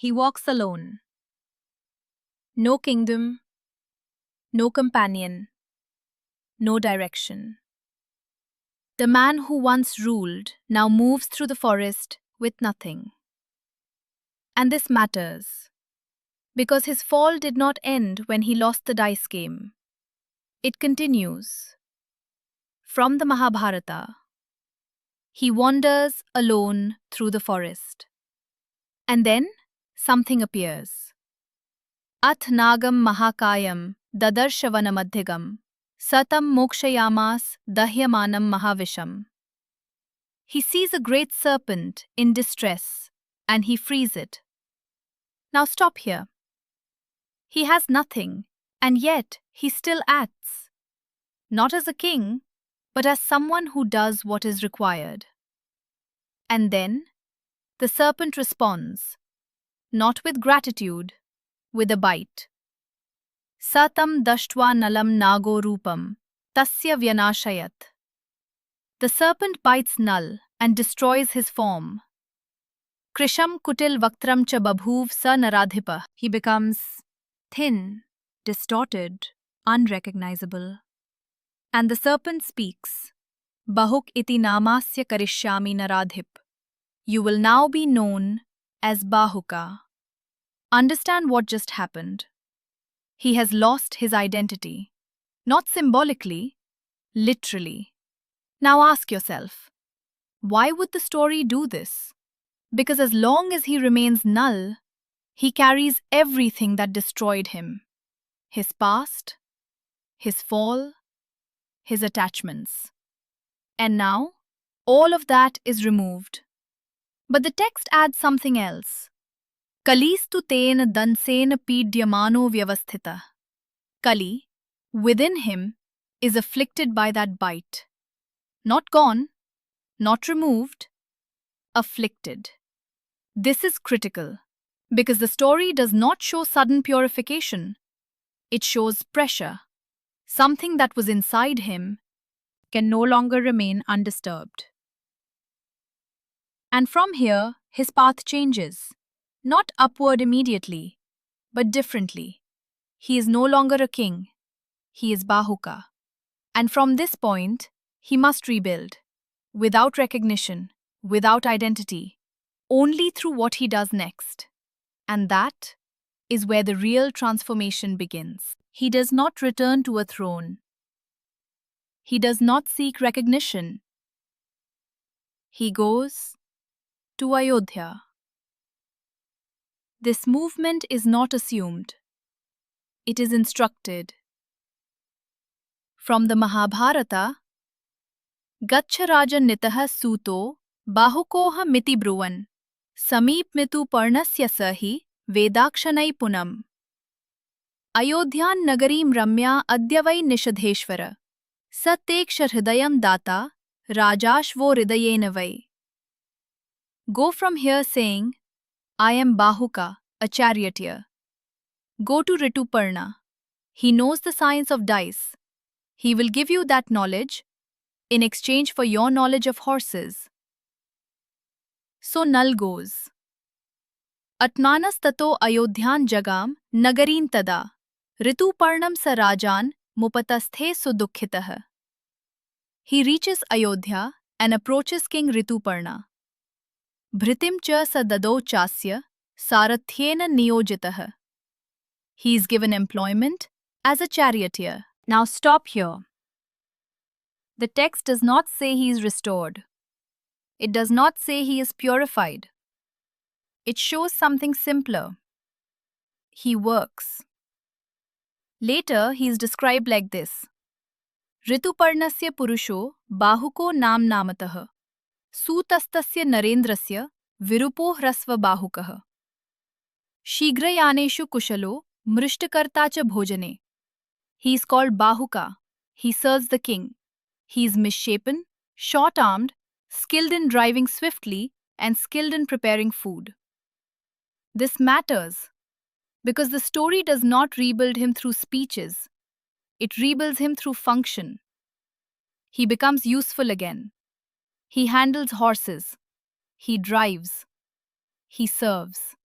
He walks alone. No kingdom, no companion, no direction. The man who once ruled now moves through the forest with nothing. And this matters, because his fall did not end when he lost the dice game. It continues. From the Mahabharata, he wanders alone through the forest. And then something appears. Ath nagam mahakayam dadarshavanamadhyagam satam mokshayamas dahyamanam mahavisham. He sees a great serpent in distress and he frees it. Now stop here. He has nothing, and yet he still acts. Not as a king, but as someone who does what is required. And then the serpent responds, not with gratitude, with a bite. Satam dashtva nalam nago rupam, tasya vyanashayat. The serpent bites Nal and destroys his form. Krisham kutil vaktram cha babhuv sa naradhipa. He becomes thin, distorted, unrecognizable. And the serpent speaks, Bahuk iti namasya karishyami naradhip. You will now be known as Bahuka. Understand what just happened. He has lost his identity. Not symbolically, literally. Now ask yourself, why would the story do this? Because as long as he remains Nal, he carries everything that destroyed him. His past, his fall, his attachments. And now, all of that is removed. But the text adds something else. Kalistu tena dansena pidyamano vyavasthita. Kali, within him, is afflicted by that bite. Not gone, not removed, afflicted. This is critical, because the story does not show sudden purification. It shows pressure. Something that was inside him can no longer remain undisturbed. And from here, his path changes. Not upward immediately, but differently. He is no longer a king. He is Bahuka. And from this point, he must rebuild. Without recognition, without identity, only through what he does next. And that is where the real transformation begins. He does not return to a throne. He does not seek recognition. He goes to Ayodhya. This movement is not assumed. It is instructed. From the Mahabharata, Gaccha Raja Nitaha Suto Bahukoha Miti Bruvan Samip Mitu Parnasya Sahi Vedakshanai Punam Ayodhyan Nagarim Ramya Adyavai Nishadheshwara Satekshar Hridayam Data Rajashvo Hridayenavai. Go from here saying, I am Bahuka, a charioteer. Go to Rituparna. He knows the science of dice. He will give you that knowledge in exchange for your knowledge of horses. So Nal goes. Atmanas tato Ayodhyan jagam nagarin tada Rituparnam sa rajan mupatasthe sudukhitah. He reaches Ayodhya and approaches King Rituparna. Bhritim cha sa dado chasya sarathyena niyojitah. He is given employment as a charioteer. Now stop here. The text does not say he is restored. It does not say he is purified. It shows something simpler. He works. Later, he is described like this. Rituparnasya purusho bahuko nam namatah. Sutastasya narendrasya virupo hrasva bahukah. Shigrayaneshu kushalo mrishtakarta cha bhojane. He is called Bahuka. He serves the king. He is misshapen, short-armed, skilled in driving swiftly, and skilled in preparing food. This matters because the story does not rebuild him through speeches. It rebuilds him through function. He becomes useful again. He handles horses. He drives. He serves.